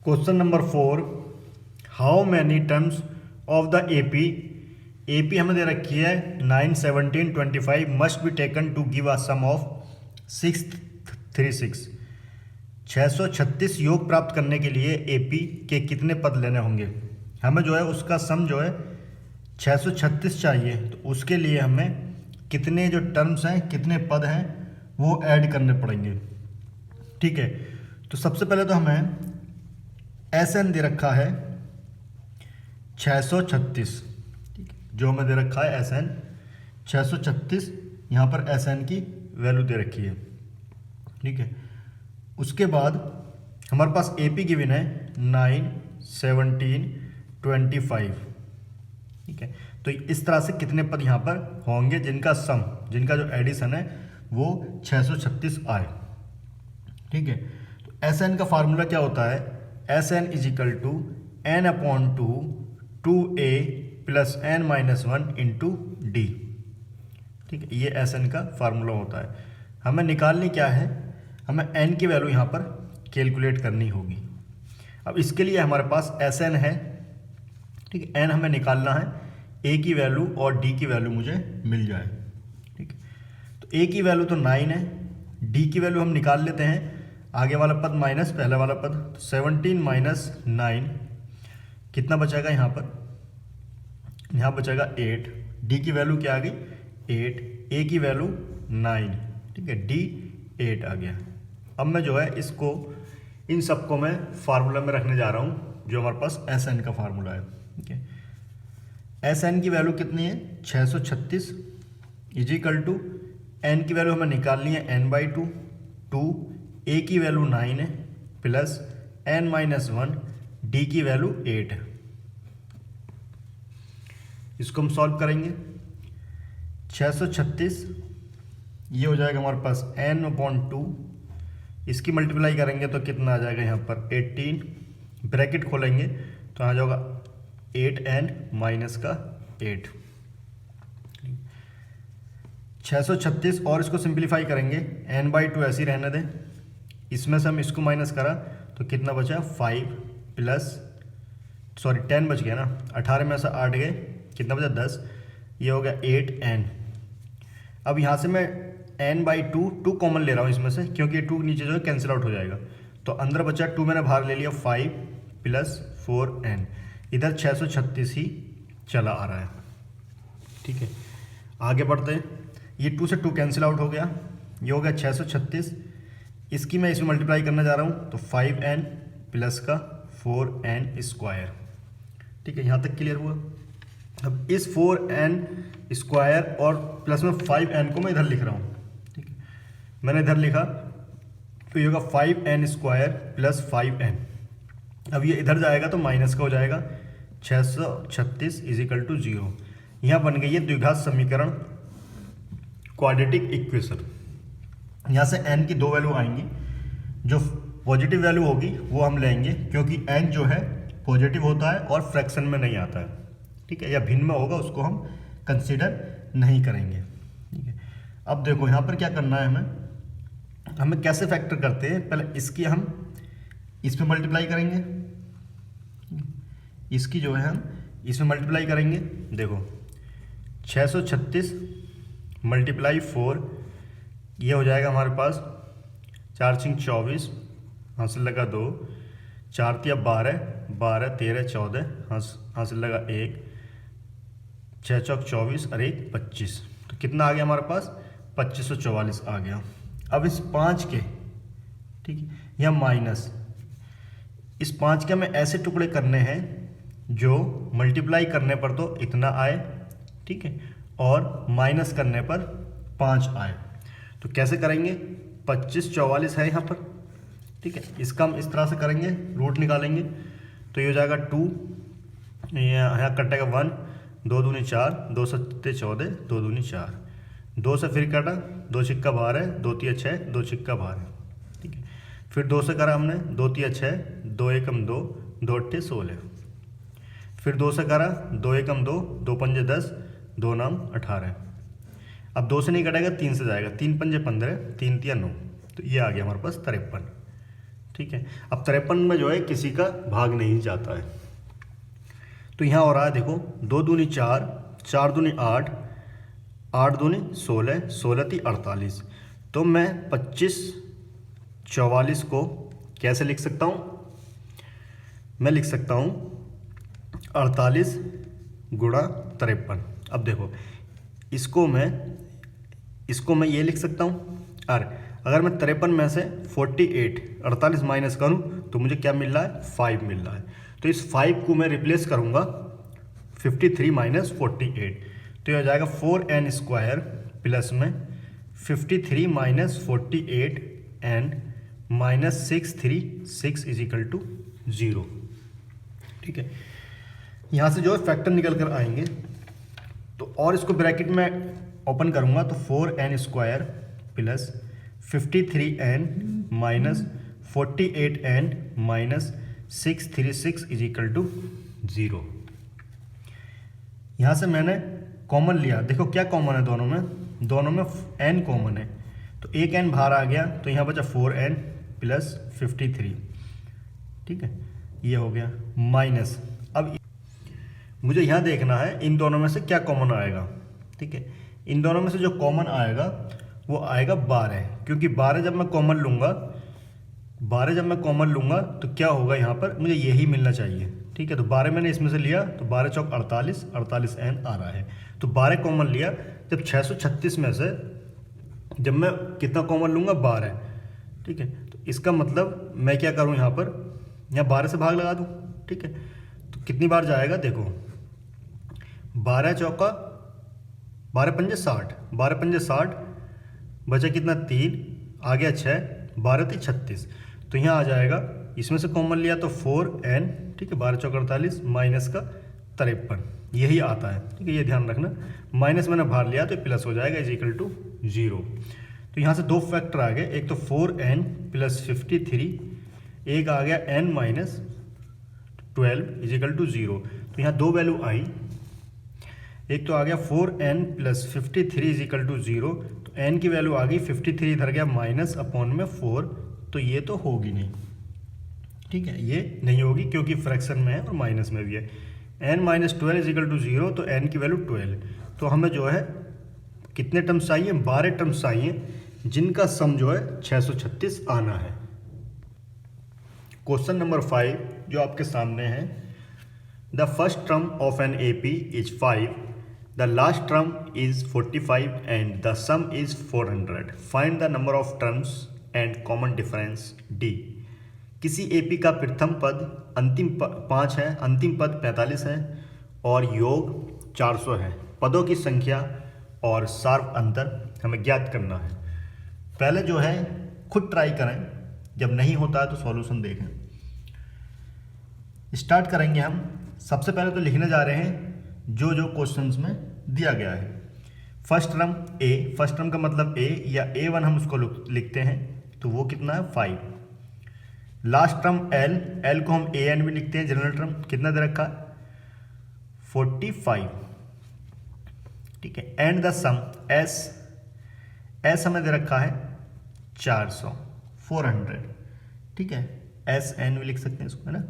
Question number 4, how many terms of the AP हमें दे रखी है 9, 17, 25 must be taken to give a sum of 636। 636 योग प्राप्त करने के लिए एपी के कितने पद लेने होंगे। हमें जो है उसका सम जो है 636 चाहिए, तो उसके लिए हमें कितने जो टर्म्स हैं, कितने पद हैं वो ऐड करने पड़ेंगे। ठीक है, तो सबसे पहले तो हमें एन दे रखा है 636, जो हमें दे रखा है एन 636, यहाँ पर एन की वैल्यू दे रखी है। ठीक है, उसके बाद हमारे पास एपी गिवन है 9, 17, 25। ठीक है, तो इस तरह से कितने पद यहाँ पर होंगे जिनका सम, जिनका जो एडिशन है वो 636 आए। ठीक है, तो एस एन का फार्मूला क्या होता है, S N is equal to N upon two A plus N minus 1 into D. ठीक है, ये एस एन का फार्मूला होता है। हमें निकालनी क्या है, हमें एन की वैल्यू यहाँ पर कैलकुलेट करनी होगी। अब इसके लिए हमारे पास एस एन है। ठीक है, एन हमें निकालना है, ए की वैल्यू और डी की वैल्यू मुझे मिल जाए। ठीक है, तो ए की वैल्यू तो 9 है, डी की वैल्यू हम निकाल लेते हैं, आगे वाला पद माइनस पहला वाला पद, तो 17 माइनस 9 कितना बचेगा यहाँ पर, यहाँ बचेगा 8। डी की वैल्यू क्या आ गई 8, ए की वैल्यू 9। ठीक है, डी 8 आ गया। अब मैं जो है इसको, इन सबको मैं फार्मूला में रखने जा रहा हूँ जो हमारे पास एस एन का फार्मूला है। ठीक है, एस एन की वैल्यू कितनी है 636 इज इक्वल टू एन की वैल्यू हमें निकालनी है n/2, ए की वैल्यू 9 है प्लस n माइनस 1, डी की वैल्यू 8 है। इसको हम सॉल्व करेंगे, 636 ये हो जाएगा हमारे पास n/2, इसकी मल्टीप्लाई करेंगे तो कितना आ जाएगा यहाँ पर 18, ब्रैकेट खोलेंगे तो आ जाएगा 8n माइनस का 8। 636 और इसको सिंप्लीफाई करेंगे, n/2 ऐसे ही रहने दें, इसमें से हम इसको माइनस करा तो कितना बचा 5 प्लस 10 बच गया ना, 18 में से 8 गए, कितना बचा 10, ये हो गया 8n। अब यहाँ से मैं n/2 कॉमन ले रहा हूँ इसमें से, क्योंकि 2 नीचे जो है कैंसिल आउट हो जाएगा, तो अंदर बचा 2 मैंने बाहर ले लिया, 5 प्लस 4n, इधर 636 ही चला आ रहा है। ठीक है, आगे बढ़ते हैं, ये 2 से 2 कैंसिल आउट हो गया, ये हो गया 636, इसकी मैं इसमें मल्टीप्लाई करने जा रहा हूँ तो 5n प्लस का 4n स्क्वायर। ठीक है, यहाँ तक क्लियर हुआ। अब इस 4n स्क्वायर और प्लस में 5n को मैं इधर लिख रहा हूँ। ठीक है, मैंने इधर लिखा तो ये होगा 5n स्क्वायर प्लस 5n। अब ये इधर जाएगा तो माइनस का हो जाएगा, 636 इज इक्वल टू 0। यहाँ बन गई है द्विघात समीकरण, क्वाड्रेटिक इक्वेशन। यहाँ से n की 2 वैल्यू आएंगी, जो पॉजिटिव वैल्यू होगी वो हम लेंगे, क्योंकि n जो है पॉजिटिव होता है और फ्रैक्शन में नहीं आता है। ठीक है, या भिन्न में होगा उसको हम कंसीडर नहीं करेंगे। ठीक है, अब देखो यहाँ पर क्या करना है, हमें कैसे फैक्टर करते हैं, पहले इसकी हम इसमें मल्टीप्लाई करेंगे, इसकी जो है हम इसमें मल्टीप्लाई करेंगे। देखो 636 मल्टीप्लाई 4, ये हो जाएगा हमारे पास 4 × 24, हासिल लगा 2, 4 × 12, 12 13 14, हासिल लगा 1, 6 × 24 और 1 25, तो कितना आ गया हमारे पास 2544 आ गया। अब इस 5 के, ठीक है, या माइनस इस 5 के हमें ऐसे टुकड़े करने हैं जो मल्टीप्लाई करने पर तो इतना आए, ठीक है, और माइनस करने पर 5 आए। तो कैसे करेंगे, 2544 है यहाँ पर। ठीक है, इसका हम इस तरह से करेंगे, रूट निकालेंगे तो ये हो जाएगा 2, यहाँ कटेगा 1, 2 दूनी 4, 2 सत्ते 14, 2 दूनी 4, 2 से फिर कटा, 2 छिक्का 12, 2 तिया 6, 2 छिक्का 12। ठीक है, फिर 2 से करा हमने, 2 तिया 6, 2 एकम 2, 2 अट्ठे 16, फिर 2 से करा, 2 एकम 2, 2 पंजे 10, 2 नाम 18। अब 2 से नहीं कटेगा, 3 से जाएगा, 3 पंजे 15, 3 तिया 9, तो ये आ गया हमारे पास 53। ठीक। ठीक है। अब 53 में जो है किसी का भाग नहीं जाता है, तो यहाँ हो रहा है देखो 2 दूनी 4, 4 दूनी 8, 8 दूनी 16, 16 × 48। तो मैं 25 44 को कैसे लिख सकता हूँ? मैं लिख सकता हूँ 48 गुणा 53। अब देखो इसको मैं ये लिख सकता हूँ, और अगर मैं 53 में से 48 माइनस करूँ तो मुझे क्या मिल रहा है? 5 मिल रहा है। तो इस 5 को मैं रिप्लेस करूँगा 53 माइनस 48, तो ये हो जाएगा 4n² प्लस में 53 minus 48 n minus 636 is equal to 0। ठीक है, यहाँ से जो है फैक्टर निकल कर आएंगे, तो और इसको ब्रैकेट में ओपन करूँगा तो 4n² plus 53n minus 48n minus 636 is equal to 0। यहाँ से मैंने कॉमन लिया, देखो क्या कॉमन है दोनों में n कॉमन है, तो एक n बाहर आ गया, तो यहाँ बचा 4n प्लस 53। ठीक है, ये हो गया माइनस। अब मुझे यहाँ देखना है इन दोनों में से क्या कॉमन आएगा। ठीक है, इन दोनों में से जो कॉमन आएगा वो आएगा 12, क्योंकि 12 जब मैं कॉमन लूँगा तो क्या होगा, यहाँ पर मुझे यही मिलना चाहिए। ठीक है, तो 12 मैंने इसमें से लिया, तो 12 चौक 48, 48n आ रहा है, तो 12 कॉमन लिया। जब 636 में से जब मैं कितना कॉमन लूँगा? 12। ठीक है, तो इसका मतलब मैं क्या करूँ, यहाँ 12 से भाग लगा दूँ। ठीक है, तो कितनी बार जाएगा देखो, 12 चौका 12 पंजे 60, 12 पंजे 60, बचा कितना 3, आ गया 6, 12 × 36, तो यहाँ आ जाएगा, इसमें से कॉमन लिया तो 4n। ठीक है, 12 चौक 48 माइनस का 53, यही आता है। ठीक है, ये ध्यान रखना, माइनस मैंने बाहर लिया तो प्लस हो जाएगा इज इक्वल टू 0। तो यहाँ से दो फैक्टर आ गए, एक तो 4n प्लस 53, एक आ गया n minus 12 is equal to 0। तो यहाँ दो वैल्यू आई, एक तो आ गया 4n plus 53 is equal to 0, तो n की वैल्यू आ गई 53, इधर गया माइनस अपॉन में 4, तो ये तो होगी नहीं। ठीक है, ये नहीं होगी क्योंकि फ्रैक्शन में है और माइनस में भी है। n minus 12 is equal to 0, तो n की वैल्यू 12। तो हमें जो है कितने टर्म्स चाहिए? 12 टर्म्स चाहिए, जिनका सम जो है 636 आना है। क्वेश्चन नंबर 5 जो आपके सामने है, the first term of an AP is 5, the last term is 45 and the sum is 400। Find the number of terms and common difference D। किसी AP का प्रथम पद अंतिम 5 है, अंतिम पद 45 है और योग 400 है। पदों की संख्या और सार्व अंतर हमें ज्ञात करना है। पहले जो है खुद ट्राई करें, जब नहीं होता है तो सॉल्यूशन देखें। स्टार्ट करेंगे हम। सबसे पहले तो लिखने जा रहे हैं जो जो क्वेश्चंस में दिया गया है। First term A, first term का मतलब A या A1 हम उसको लिखते हैं, तो वो कितना है 5। लास्ट टर्म L, L को हम AN भी लिखते हैं, जनरल टर्म कितना दे रखा है 45। ठीक है, and the sum S, S हमें दे रखा है 400, 400। ठीक है, SN भी लिख सकते हैं इसको, है ना।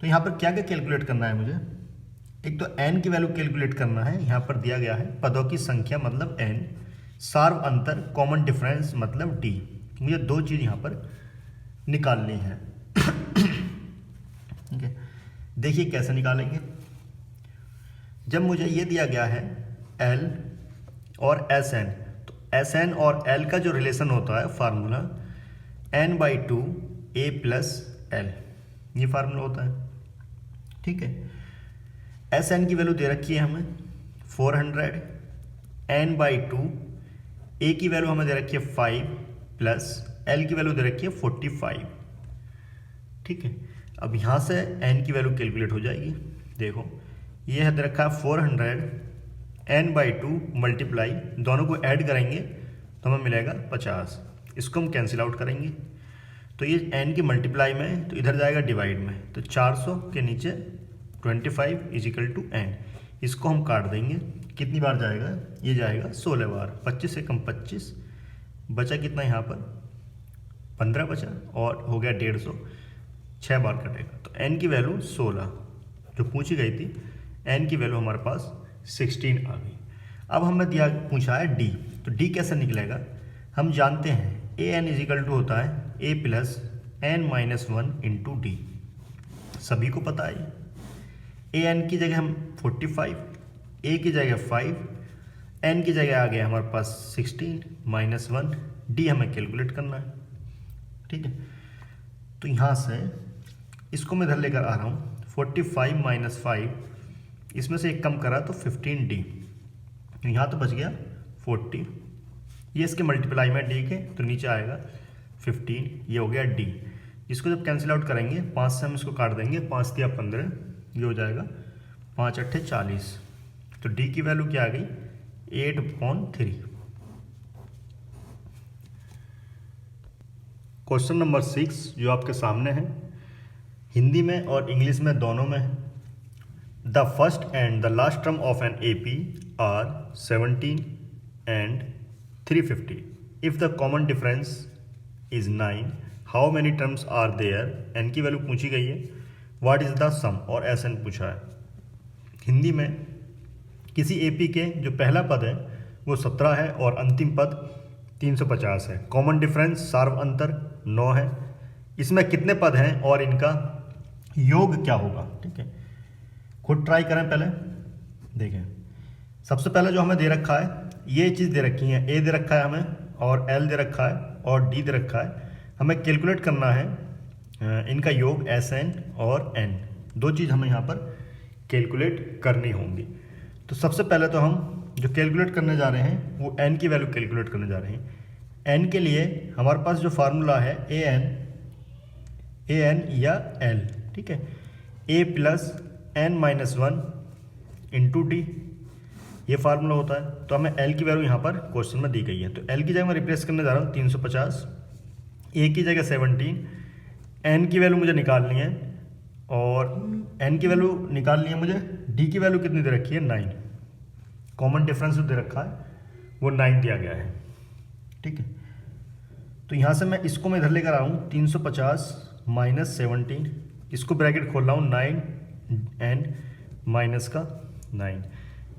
तो यहाँ पर क्या क्या कैलकुलेट करना है मुझे? एक तो n की वैल्यू कैलकुलेट करना है, यहाँ पर दिया गया है पदों की संख्या मतलब n, सार्व अंतर कॉमन डिफरेंस मतलब D। मुझे दो चीज़ यहाँ पर निकालनी है। ठीक है, देखिए कैसे निकालेंगे। जब मुझे ये दिया गया है L और SN, तो SN और L का जो रिलेशन होता है formula n/2 A plus L, ये फार्मूला होता है। ठीक है, SN की वैल्यू दे रखी है हमें 400, n/2 A की वैल्यू हमें दे रखी है 5 प्लस L की वैल्यू दे रखी है 45। ठीक है, अब यहाँ से n की वैल्यू कैलकुलेट हो जाएगी। देखो ये है दे रखा है 400, n/2 मल्टीप्लाई, दोनों को ऐड करेंगे तो हमें मिलेगा 50। इसको हम कैंसिल आउट करेंगे, तो ये n की मल्टीप्लाई में, तो इधर जाएगा डिवाइड में, तो 400 के नीचे 25 इज इक्वल टू n। इसको हम काट देंगे, कितनी बार जाएगा? ये जाएगा 16 बार, 25 से कम 25, बचा कितना यहाँ पर 15 बचा और हो गया 150, 6 बार कटेगा। तो n की वैल्यू 16 जो पूछी गई थी, n की वैल्यू हमारे पास 16 आ गई। अब हमें दिया पूछा है d, तो d कैसे निकलेगा? हम जानते हैं ए एन इजिकल टू होता है a plus n minus 1 into D, सभी को पता है। ए एन की जगह हम 45, a की जगह 5, n की जगह आ गया हमारे पास 16 माइनस 1, d हमें कैलकुलेट करना है। ठीक है, तो यहाँ से इसको मैं इधर लेकर आ रहा हूँ, 45 माइनस 5, इसमें से एक कम करा तो 15d, यहाँ तो बच गया 40, ये इसके मल्टीप्लाई में डी के, तो नीचे आएगा 15, ये हो गया डी। इसको जब कैंसिल आउट करेंगे 5 से हम इसको काट देंगे, 5 दिया 15, ये हो जाएगा 5 अट्ठे 40, तो डी की वैल्यू क्या आ गई? 8/3। क्वेश्चन नंबर 6 जो आपके सामने है, हिंदी में और इंग्लिश में दोनों में है। The first and the last term of an AP are 17 and 350. If the common difference is 9, how many terms are there? n की वैल्यू पूछी गई है, what is the sum और Sn पूछा है। हिंदी में किसी AP के जो पहला पद है वो 17 है और अंतिम पद 350 है। कॉमन डिफरेंस सार्व अंतर 9 है। इसमें कितने पद हैं और इनका योग क्या होगा? ठीक है, खुद ट्राई करें। पहले देखें, सबसे पहले जो हमें दे रखा है ये चीज़ दे रखी है, a दे रखा है हमें और l दे रखा है और d दे रखा है। हमें कैलकुलेट करना है इनका योग Sn और n, दो चीज़ हमें यहाँ पर कैलकुलेट करनी होंगी। तो सबसे पहले तो हम जो कैलकुलेट करने जा रहे हैं वो n की वैल्यू कैलकुलेट करने जा रहे हैं। n के लिए हमारे पास जो फार्मूला है an या l, ठीक है, a plus n minus 1 into D, ये फार्मूला होता है। तो हमें l की वैल्यू यहाँ पर क्वेश्चन में दी गई है, तो l की जगह मैं रिप्लेस करने जा रहा हूँ 350, a की जगह 17, n की वैल्यू मुझे निकालनी है और n की वैल्यू निकालनी है मुझे, d की वैल्यू कितनी दे रखी है? 9। कॉमन डिफरेंस जो दे रखा है वो 9 दिया गया है। ठीक है, तो यहाँ से मैं इसको मैं इधर लेकर आ रहा हूँ 350 माइनस 17, इसको ब्रैकेट खोल रहा हूँ 9n माइनस का 9,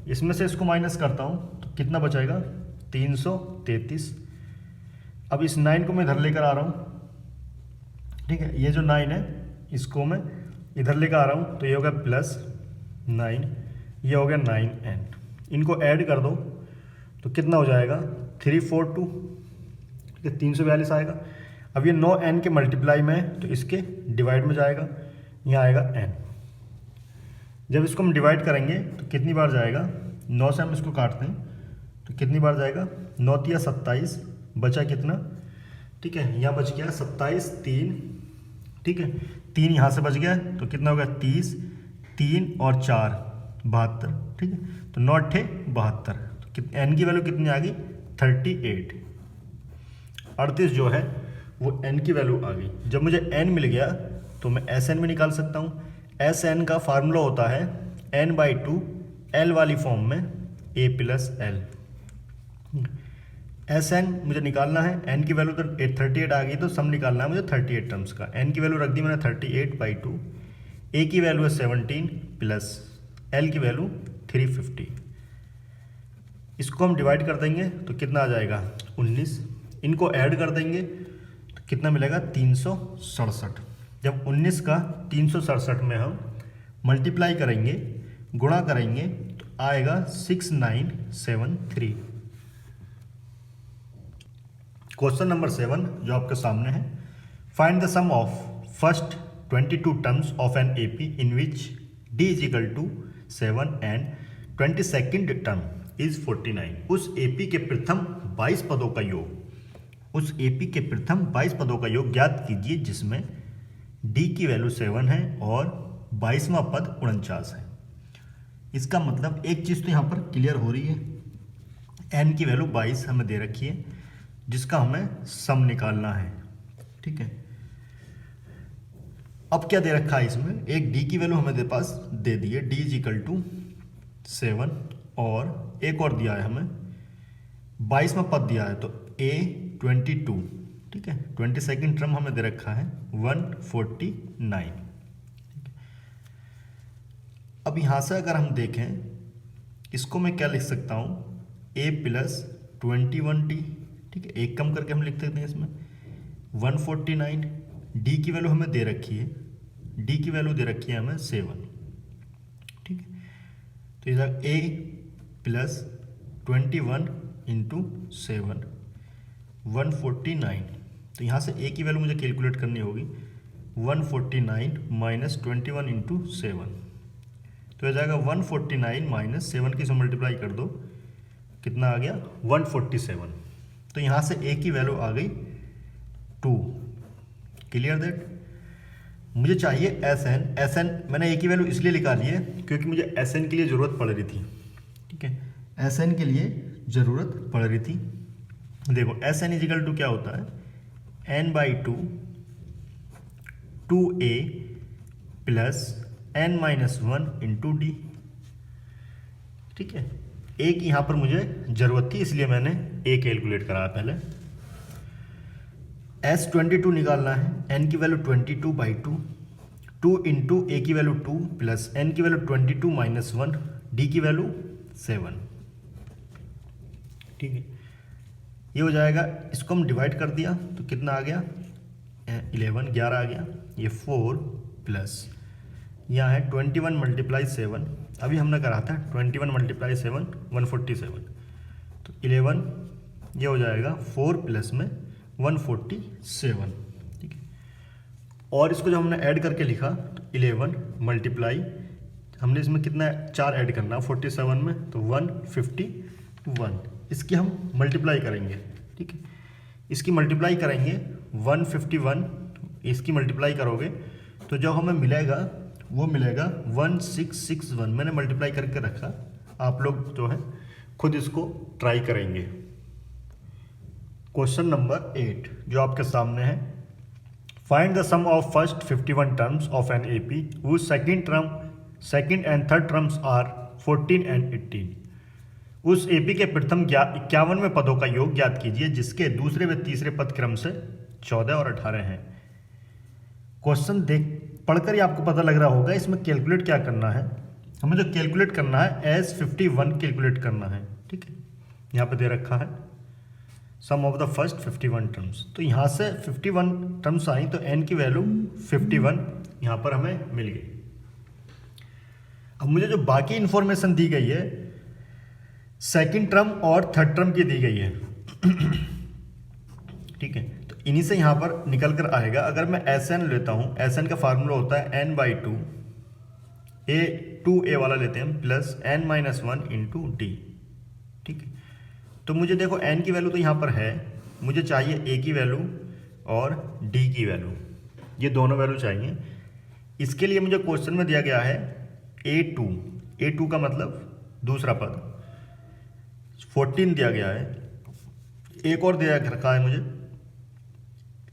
इसमें से इसको माइनस करता हूँ तो कितना बचाएगा? 333। अब इस 9 को मैं इधर लेकर आ रहा हूँ, ठीक है, ये जो 9 है इसको मैं इधर लेकर आ रहा हूँ, तो ये हो गया प्लस 9, ये हो गया 9n, इनको ऐड कर दो तो कितना हो जाएगा? 342, ठीक है, 342 आएगा। अब ये 9n के मल्टीप्लाई में है तो इसके डिवाइड में जाएगा, यहाँ आएगा n। जब इसको हम डिवाइड करेंगे तो कितनी बार जाएगा? 9 से हम इसको काटते हैं तो कितनी बार जाएगा? 9 तिया 27, बचा कितना? ठीक है, यहाँ बच गया 27, 3, ठीक है, 3 यहाँ से बच गया तो कितना हो गया? 30, 3 और 4 72, ठीक है, तो 9 अट्ठे 72, तो n की वैल्यू कितनी आ गई? 38। 38 जो है वो n की वैल्यू आ गई। जब मुझे n मिल गया तो मैं Sn में निकाल सकता हूँ। Sn का फार्मूला होता है n/2 l वाली फॉर्म में a प्लस l। Sn मुझे निकालना है, n की वैल्यू तो 38 आ गई तो सम निकालना है मुझे 38 टर्म्स का। n की वैल्यू रख दी मैंने 38/2, a की वैल्यू है 17 प्लस l की वैल्यू 350। इसको हम डिवाइड कर देंगे तो कितना आ जाएगा? 19। इनको ऐड कर देंगे तो कितना मिलेगा? 367। जब 19 का 367 में हम मल्टीप्लाई करेंगे, गुणा करेंगे तो आएगा 6973। क्वेश्चन नंबर 7 जो आपके सामने है, find the sum of first 22 terms of an AP in which d is equal to 7 and 22nd term is 49। उस AP के प्रथम 22 पदों का योग, उस AP के प्रथम 22 पदों का योग ज्ञात कीजिए जिसमें d की वैल्यू 7 है और 22वां पद 49 है। इसका मतलब एक चीज़ तो यहाँ पर क्लियर हो रही है, n की वैल्यू 22 हमें दे रखी है जिसका हमें सम निकालना है। ठीक है, अब क्या दे रखा है इसमें? एक d की वैल्यू हमें दे पास दे दी है, d इज इक्वल टू 7 और एक और दिया है हमें 22वां पद दिया है तो a 22, ठीक है। 22nd टर्म हमें दे रखा है 149। अब यहाँ से अगर हम देखें इसको मैं क्या लिख सकता हूँ, a प्लस 21d, ठीक है, एक कम करके हम लिख सकते हैं इसमें 149। d की वैल्यू हमें दे रखी है, d की वैल्यू दे रखी है हमें 7, ठीक है। तो इधर a प्लस 21 इंटू 7 149। तो यहाँ से a की वैल्यू मुझे कैलकुलेट करनी होगी 149 माइनस 21 इंटू 7, तो हो जाएगा 149 माइनस 7 की से मल्टीप्लाई कर दो, कितना आ गया 147। तो यहाँ से a की वैल्यू आ गई 2। Clear that. मुझे चाहिए Sn मैंने a की वैल्यू इसलिए निकाली है क्योंकि मुझे Sn के लिए ज़रूरत पड़ रही थी, ठीक है, Sn के लिए ज़रूरत पड़ रही थी। देखो Sn इजिकल टू क्या होता है, n/2 2a plus n-1 into D, ठीक है। a की यहाँ पर मुझे ज़रूरत थी इसलिए मैंने a कैलकुलेट करा पहले। S22 निकालना है, n की वैल्यू 22/2, 2 इंटू a की वैल्यू 2 प्लस n की वैल्यू 22 माइनस 1, d की वैल्यू 7, ठीक है। ये हो जाएगा, इसको हम डिवाइड कर दिया तो कितना आ गया 11 आ गया। ये 4 प्लस यहाँ है 21 मल्टीप्लाई 7, अभी हमने करा था 21 मल्टीप्लाई 7 147, तो 11 ये हो जाएगा 4 प्लस में 147, ठीक है। और इसको जब हमने ऐड करके लिखा तो 11 मल्टीप्लाई, हमने इसमें कितना 4 ऐड करना 47 में, तो 151। इसकी हम मल्टीप्लाई करेंगे, ठीक है। इसकी मल्टीप्लाई करेंगे 151, इसकी मल्टीप्लाई करोगे तो जो हमें मिलेगा वो मिलेगा 1661। मैंने मल्टीप्लाई करके रखा, आप लोग जो है खुद इसको ट्राई करेंगे। क्वेश्चन नंबर 8 जो आपके सामने है, find the sum of first 51 terms of an AP whose second and third terms are 14 and 18। उस एपी के प्रथम 51वें पदों का योग ज्ञात कीजिए जिसके दूसरे व तीसरे पद क्रम से 14 और 18 हैं। क्वेश्चन देख पढ़कर ही आपको पता लग रहा होगा इसमें कैलकुलेट क्या करना है। हमें जो कैलकुलेट करना है S51 कैलकुलेट करना है, ठीक है। यहाँ पे दे रखा है sum of the first 51 terms, तो यहाँ से 51 टर्म्स आई तो n की वैल्यू 51 यहाँ पर हमें मिल गई। अब मुझे जो बाकी इंफॉर्मेशन दी गई है सेकंड टर्म और थर्ड टर्म की दी गई है, ठीक है, तो इन्हीं से यहाँ पर निकल कर आएगा। अगर मैं Sn लेता हूँ, Sn का फार्मूला होता है n/2, a वाला लेते हैं प्लस n-1 इंटू डी, ठीक है। तो मुझे देखो n की वैल्यू तो यहाँ पर है, मुझे चाहिए a की वैल्यू और d की वैल्यू, ये दोनों वैल्यू चाहिए। इसके लिए मुझे क्वेश्चन में दिया गया है a2 का मतलब दूसरा पद 14 दिया गया है, एक और दिया रखा है मुझे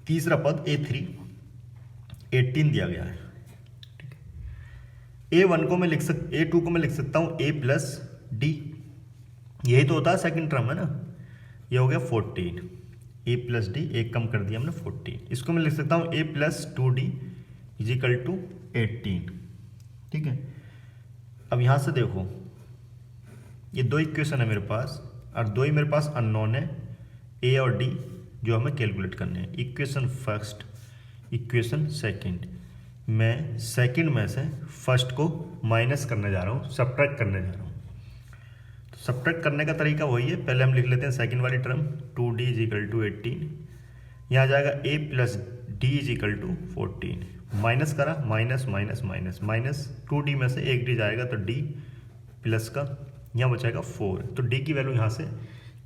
तीसरा पद a3 18 दिया गया है, ठीक है। a2 को मैं लिख सकता हूँ a प्लस डी, यही तो होता है सेकंड टर्म है ना, ये हो गया 14, a प्लस डी एक कम कर दिया हमने 14। इसको मैं लिख सकता हूँ a plus 2d is equal to 18, ठीक है। अब यहाँ से देखो ये दो इक्वेशन है मेरे पास और दो ही मेरे पास अननोन है a और d जो हमें कैलकुलेट करने हैं। इक्वेशन फर्स्ट, इक्वेशन सेकंड, मैं सेकंड में से फर्स्ट को माइनस करने जा रहा हूँ, सब्ट्रैक्ट करने जा रहा हूँ। तो सब्ट्रैक्ट करने का तरीका वही है, पहले हम लिख लेते हैं सेकंड वाली टर्म 2d इजिकल टू 18, यहाँ जाएगा a plus D is equal to 14, minus करा minus minus minus minus 2d में से एक d जाएगा तो d प्लस का यहाँ बचाएगा 4, तो d की वैल्यू यहाँ से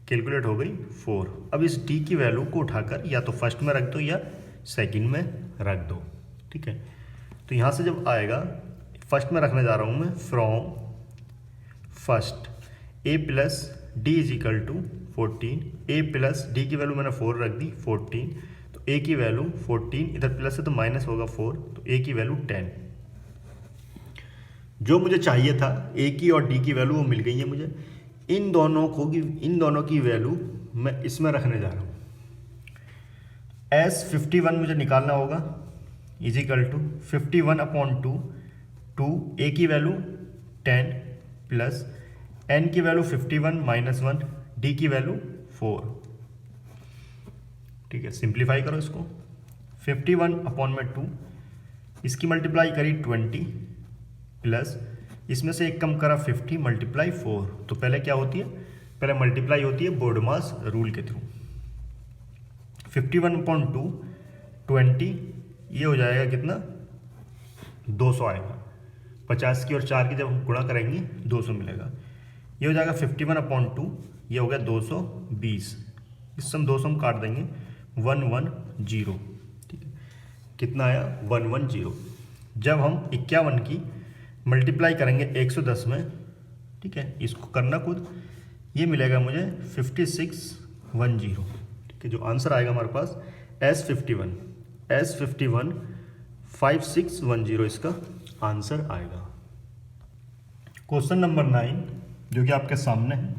कैलकुलेट हो गई 4। अब इस d की वैल्यू को उठाकर या तो फर्स्ट में रख दो या सेकंड में रख दो, ठीक है। तो यहाँ से जब आएगा फर्स्ट में रखने जा रहा हूँ मैं, from first a plus D is equal to 14, a plus D की वैल्यू मैंने 4 रख दी 14, तो a की वैल्यू 14, इधर प्लस है तो माइनस होगा 4, तो a की वैल्यू 10। जो मुझे चाहिए था a की और d की वैल्यू वो मिल गई है मुझे। इन दोनों की वैल्यू मैं इसमें रखने जा रहा हूँ। S51 मुझे निकालना होगा, इज इक्वल टू 51/2, 2 ए की वैल्यू 10 प्लस एन की वैल्यू 51 - 1, डी की वैल्यू 4। ठीक है, सिंप्लीफाई करो इसको। 51/2, इसकी मल्टीप्लाई करी 20 प्लस इसमें से एक कम करा 50 × 4। तो पहले क्या होती है, पहले मल्टीप्लाई होती है बोर्डमास रूल के थ्रू। 51/2 20, ये हो जाएगा कितना, 200 आएगा। 50 की और 4 की जब हम गुणा करेंगे 200 मिलेगा। ये हो जाएगा 51/2, ये हो गया 220। इससे हम 200 काट देंगे, 110। ठीक है, कितना आया, 110। जब हम 51 की मल्टीप्लाई करेंगे 110 में, ठीक है, इसको करना खुद, ये मिलेगा मुझे 5610। ठीक है, जो आंसर आएगा हमारे पास S51 5610 इसका आंसर आएगा। क्वेश्चन नंबर 9 जो कि आपके सामने है,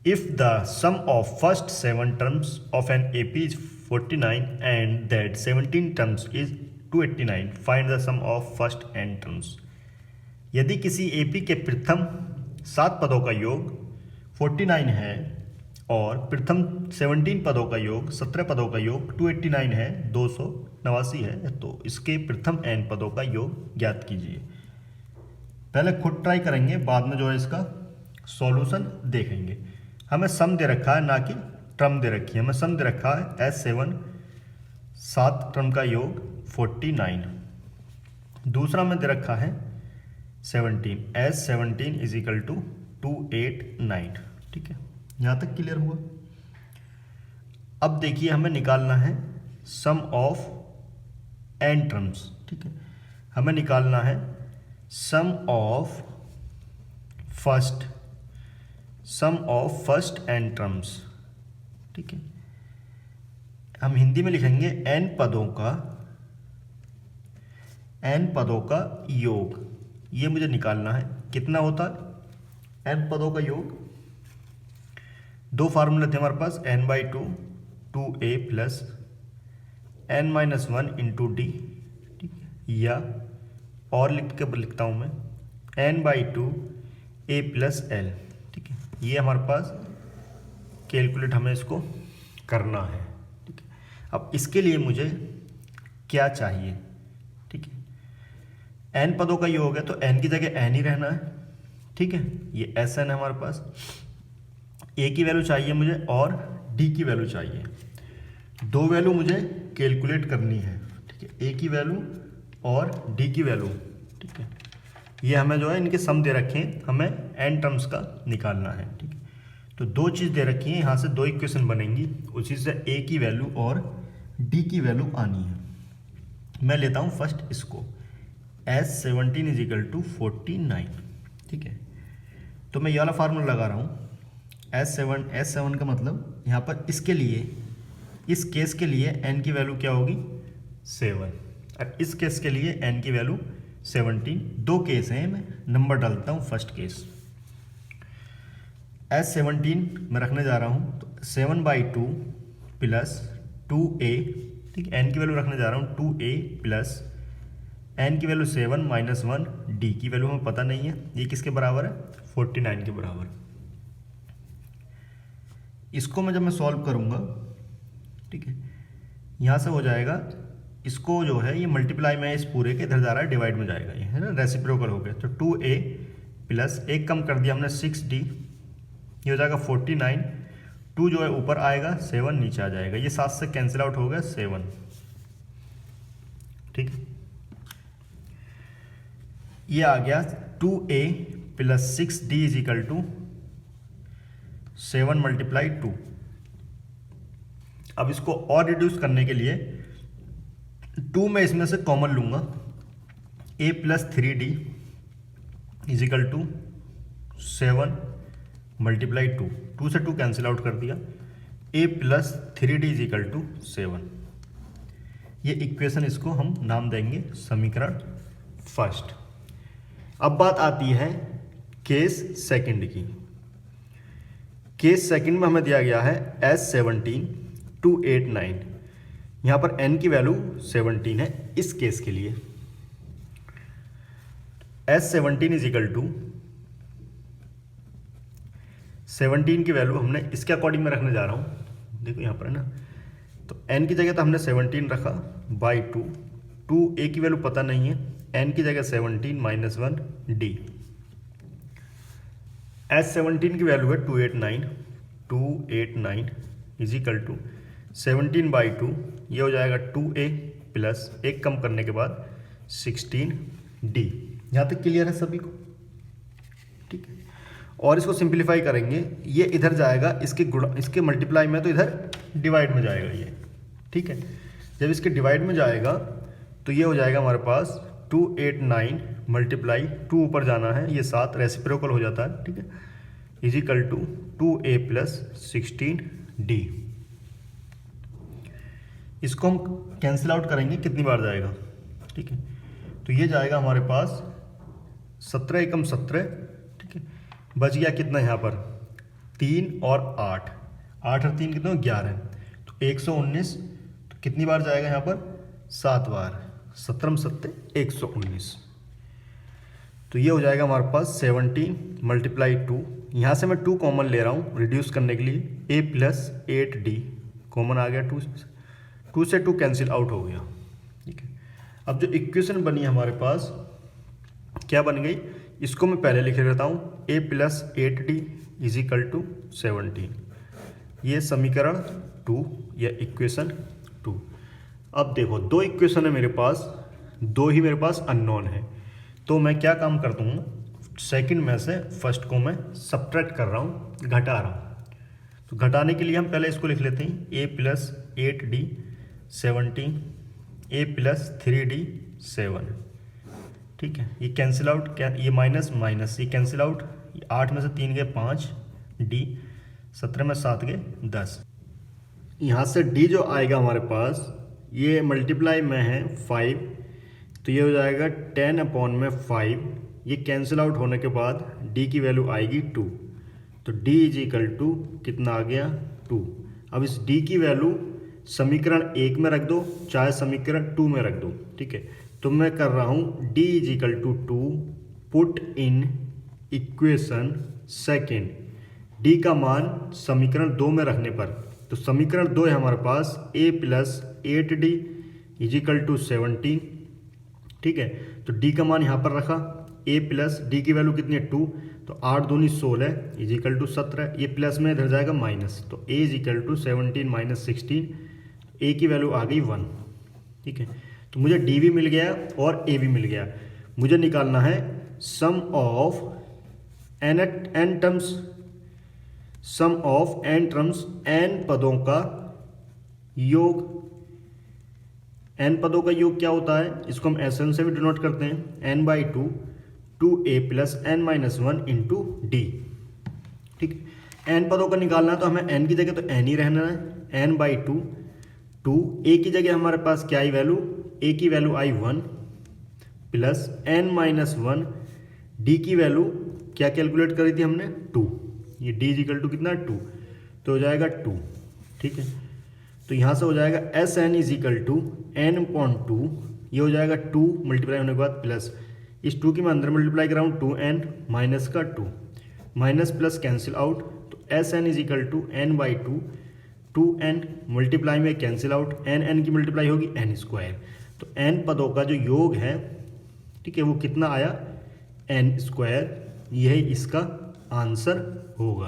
if the sum of first 7 terms of an AP is 49 and that 17 terms is 289, find the sum of first n terms. यदि किसी AP के प्रथम 7 पदों का योग 49 है और प्रथम 17 पदों का योग 17 पदों का योग 289 है, 289 है, तो इसके प्रथम n पदों का योग ज्ञात कीजिए। पहले खुद ट्राई करेंगे, बाद में जो है इसका सॉल्यूशन देखेंगे। हमें सम दे रखा है, ना कि टर्म दे रखी है। हमें सम दे रखा है S7 7 टर्म का योग 49, दूसरा में दे रखा है 17 S17 इज इक्वल टू 289। ठीक है, यहाँ तक क्लियर हुआ। अब देखिए हमें निकालना है सम ऑफ n टर्म्स। ठीक है, हमें निकालना है sum of first n terms. ठीक है, हम हिंदी में लिखेंगे n पदों का योग। ये मुझे निकालना है, कितना होता है n पदों का योग। दो फार्मूले थे हमारे पास, n/2 2a plus n-1 into D. ठीक है, या और लिखता हूँ मैं n/2 a प्लस l। ठीक है, ये हमारे पास कैलकुलेट हमें इसको करना है। ठीक है, अब इसके लिए मुझे क्या चाहिए। ठीक है, n पदों का योग है तो n की जगह n ही रहना है। ठीक है, ये Sn है हमारे पास। a की वैल्यू चाहिए मुझे और d की वैल्यू चाहिए। दो वैल्यू मुझे कैलकुलेट करनी है। ठीक है, a की वैल्यू और d की वैल्यू। ठीक है, ये हमें जो है इनके सम दे रखे हैं, हमें n टर्म्स का निकालना है। ठीक है, तो दो चीज़ दे रखी है, यहाँ से दो इक्वेशन बनेंगी, उसी से a की वैल्यू और d की वैल्यू आनी है। मैं लेता हूँ फर्स्ट इसको, S17 इज इक्वल टू 49। ठीक है, तो मैं ये वाला फार्मूला लगा रहा हूँ। S7 का मतलब यहाँ पर इसके लिए, इस केस के लिए n की वैल्यू क्या होगी 7, और इस केस के लिए n की वैल्यू 17। दो केस हैं, मैं नंबर डालता हूँ। फर्स्ट केस S17 मैं रखने जा रहा हूँ, तो 7/2 प्लस 2a। ठीक है, n की वैल्यू रखने जा रहा हूँ 2a प्लस n की वैल्यू 7 - 1, d की वैल्यू हमें पता नहीं है। ये किसके बराबर है 49 के बराबर। इसको जब मैं सॉल्व करूँगा, ठीक है, यहाँ से हो जाएगा, इसको जो है ये मल्टीप्लाई में इस पूरे के इधर जा रहा है, डिवाइड में जाएगा, ये है ना, रेसिप्रोकल हो गया। तो 2a प्लस एक कम कर दिया हमने 6d, ये हो जाएगा 49। 2 जो है ऊपर आएगा, 7 नीचे आ जाएगा, ये 7 से कैंसिल आउट हो गया 7। ठीक है, ये आ गया 2a plus 6d is equal to 7 × 2। अब इसको और रिड्यूस करने के लिए 2 में इसमें से कॉमन लूंगा, a plus 3d is equal to 7 × 2। 2 से 2 कैंसिल आउट कर दिया, a plus 3d is equal to 7। ये इक्वेशन, इसको हम नाम देंगे समीकरण फर्स्ट। अब बात आती है केस सेकंड की। केस सेकंड में हमें दिया गया है S17 289। यहाँ पर n की वैल्यू 17 है इस केस के लिए। S17 इज इक्वल टू 17 की वैल्यू हमने इसके अकॉर्डिंग में रखने जा रहा हूँ, देखो यहाँ पर है ना, तो n की जगह तो हमने 17 रखा बाई 2, 2a की वैल्यू पता नहीं है, n की जगह 17 माइनस 1 d। S17 की वैल्यू है 289 इज इक्वल टू 17 बाई 2, ये हो जाएगा 2a प्लस 1 कम करने के बाद 16d। यहाँ तक क्लियर है सभी को? ठीक है, और इसको सिंप्लीफाई करेंगे, ये इधर जाएगा इसके गुणा, इसके मल्टीप्लाई में, तो इधर डिवाइड में जाएगा ये। ठीक है, जब इसके डिवाइड में जाएगा तो ये हो जाएगा हमारे पास 289 मल्टीप्लाई 2 ऊपर जाना है, ये 7 रेसिप्रोकल हो जाता है। ठीक है, is equal to 2a plus 16d। इसको हम कैंसिल आउट करेंगे, कितनी बार जाएगा? ठीक है, तो ये जाएगा हमारे पास 17 एकम 17। ठीक है, बच गया कितना यहाँ पर 3 और 8, 8 और 3 कितना 11, तो 119। तो कितनी बार जाएगा यहाँ पर 7 बार, 17 7 119। तो ये हो जाएगा हमारे पास 17 मल्टीप्लाई 2, यहाँ से मैं 2 कॉमन ले रहा हूँ रिड्यूस करने के लिए, a प्लस 8d कॉमन आ गया, 2 से 2 कैंसिल आउट हो गया। ठीक है, अब जो इक्वेशन बनी हमारे पास क्या बन गई, इसको मैं पहले लिख लेता हूँ, a plus 8d is equal to 17, ये समीकरण 2 या इक्वेशन 2। अब देखो 2 इक्वेशन है मेरे पास, 2 ही मेरे पास अननोन है, तो मैं क्या काम करता हूँ, सेकंड में से फर्स्ट को मैं सब्ट्रैक्ट कर रहा हूँ, घटा रहा हूँ। तो घटाने के लिए हम पहले इसको लिख लेते हैं, a plus 8d 17, a plus 3d 7। ठीक है, ये कैंसिल आउट, क्या ये माइनस माइनस ये कैंसिल आउट, 8 में से 3 गए 5, d 17 में 7 गए 10। यहाँ से d जो आएगा हमारे पास, ये मल्टीप्लाई में है 5, तो ये हो जाएगा 10/5। ये कैंसिल आउट होने के बाद d की वैल्यू आएगी 2, तो d इज इक्वल टू कितना आ गया 2। अब इस d की वैल्यू समीकरण 1 में रख दो, चाहे समीकरण 2 में रख दो। ठीक है, तो मैं कर रहा हूँ d is equal to 2 put in equation second, d का मान समीकरण 2 में रखने पर, तो समीकरण 2 है हमारे पास a plus 8d is equal to 17। ठीक है, तो d का मान यहाँ पर रखा, a प्लस d की वैल्यू कितनी है 2, तो 8 दूनी 16 इज इक्वल टू 17, ये प्लस में इधर जाएगा माइनस, तो a is equal to 17 minus 16, a की वैल्यू आ गई 1। ठीक है, तो मुझे d भी मिल गया और a भी मिल गया। मुझे निकालना है sum of n terms, sum of n terms, n पदों का योग। n पदों का योग क्या होता है, इसको हम Sn से भी डिनोट करते हैं, n/2 2a plus n minus 1 into D. ठीक है, n पदों का निकालना है, तो हमें n की जगह तो n ही रहना है, n/2 2, a की जगह हमारे पास क्या आई वैल्यू, a की वैल्यू आई 1 प्लस n माइनस 1, d की वैल्यू क्या कैलकुलेट करी थी हमने 2, ये d इज इक्वल टू कितना 2, तो हो जाएगा 2। ठीक है, तो यहाँ से हो जाएगा Sn is equal to n/2, ये हो जाएगा 2 मल्टीप्लाई होने के बाद प्लस, इस 2 की मैं अंदर मल्टीप्लाई कर रहा हूँ 2n माइनस का 2, माइनस प्लस कैंसिल आउट, तो Sn is equal to n/2, 2n multiply में कैंसिल आउट, n की मल्टीप्लाई होगी n², तो n पदों का जो योग है, ठीक है, वो कितना आया n², यही इसका आंसर होगा।